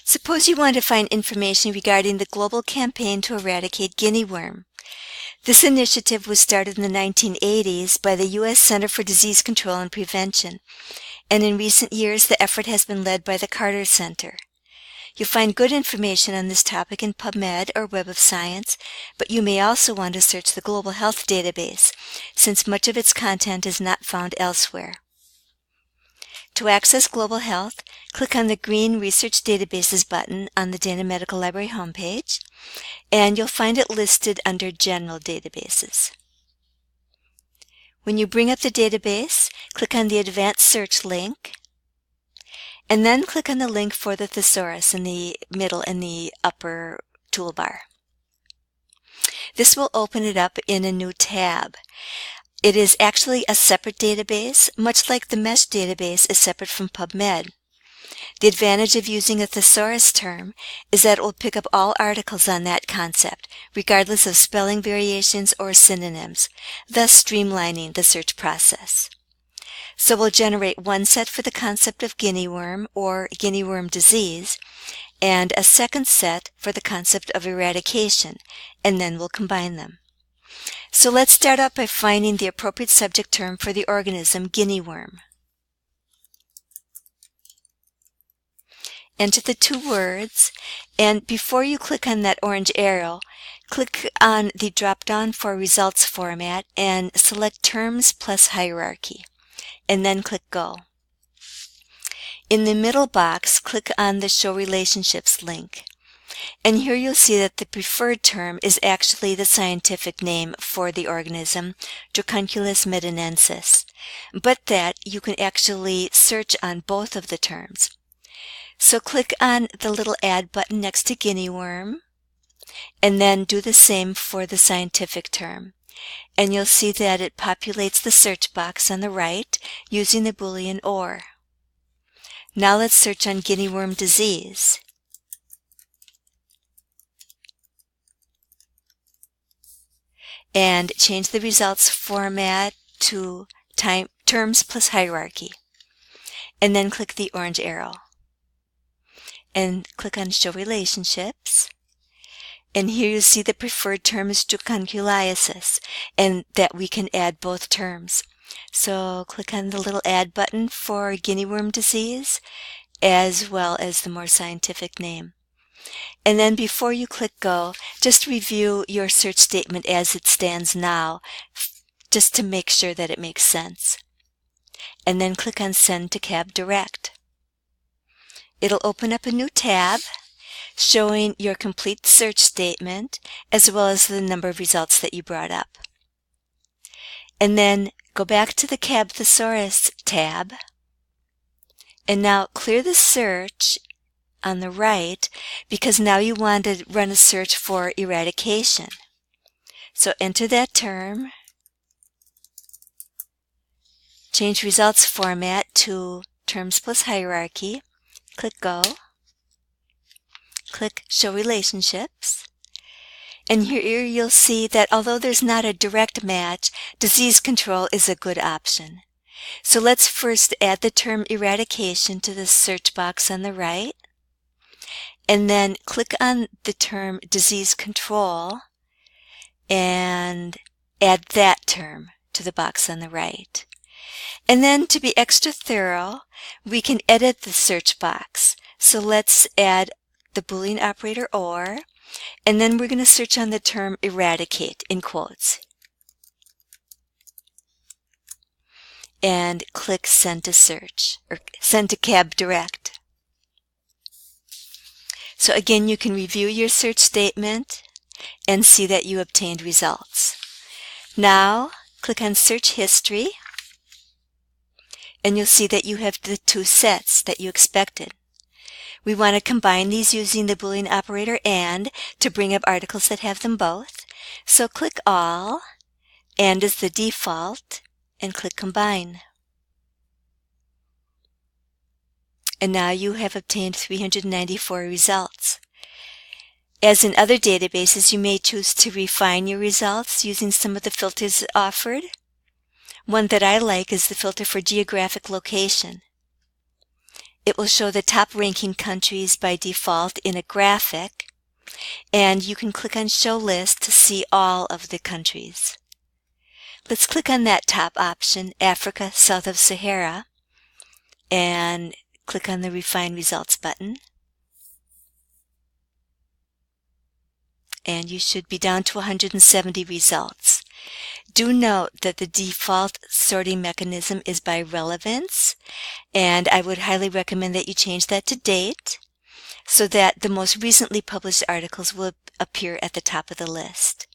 Suppose you want to find information regarding the global campaign to eradicate guinea worm. This initiative was started in the 1980s by the U.S. Center for Disease Control and Prevention, and in recent years the effort has been led by the Carter Center. You'll find good information on this topic in PubMed or Web of Science, but you may also want to search the Global Health Database, since much of its content is not found elsewhere. To access Global Health, click on the green Research Databases button on the Dana Medical Library homepage, and you'll find it listed under General Databases. When you bring up the database, click on the Advanced Search link, and then click on the link for the thesaurus in the middle in the upper toolbar. This will open it up in a new tab. It is actually a separate database, much like the MeSH database is separate from PubMed. The advantage of using a thesaurus term is that it will pick up all articles on that concept, regardless of spelling variations or synonyms, thus streamlining the search process. So we'll generate one set for the concept of guinea worm or guinea worm disease, and a second set for the concept of eradication, and then we'll combine them. So let's start out by finding the appropriate subject term for the organism guinea worm. Enter the two words, and before you click on that orange arrow, click on the drop-down for Results Format and select Terms plus Hierarchy, and then click Go. In the middle box, click on the Show Relationships link. And here you'll see that the preferred term is actually the scientific name for the organism, Dracunculus medinensis, but that you can actually search on both of the terms. So click on the little Add button next to guinea worm, and then do the same for the scientific term. And you'll see that it populates the search box on the right using the Boolean OR. Now let's search on guinea worm disease. And change the results format to Terms plus Hierarchy. And then click the orange arrow. And click on Show Relationships. And here you see the preferred term is dracunculiasis, and that we can add both terms. So click on the little Add button for guinea worm disease, as well as the more scientific name. And then before you click Go, just review your search statement as it stands now, just to make sure that it makes sense. And then click on Send to CAB Direct. It'll open up a new tab showing your complete search statement as well as the number of results that you brought up. And then go back to the CAB Thesaurus tab, and now clear the search on the right because now you want to run a search for eradication. So enter that term, change results format to Terms plus Hierarchy, click Go, click Show Relationships, and here you'll see that although there's not a direct match, disease control is a good option. So let's first add the term eradication to the search box on the right, and then click on the term disease control and add that term to the box on the right. And then to be extra thorough, we can edit the search box. So let's add the Boolean operator OR, and then we're going to search on the term eradicate in quotes. And click Send to Search, or Send to CAB Direct. So again, you can review your search statement and see that you obtained results. Now, click on Search History, and you'll see that you have the two sets that you expected. We want to combine these using the Boolean operator AND to bring up articles that have them both. So click All, AND is the default, and click Combine. And now you have obtained 394 results. As in other databases, you may choose to refine your results using some of the filters offered. One that I like is the filter for geographic location. it will show the top ranking countries by default in a graphic, and you can click on Show List to see all of the countries. Let's click on that top option, Africa South of Sahara, and click on the Refine Results button. And you should be down to 170 results. Do note that the default sorting mechanism is by relevance, and I would highly recommend that you change that to date so that the most recently published articles will appear at the top of the list.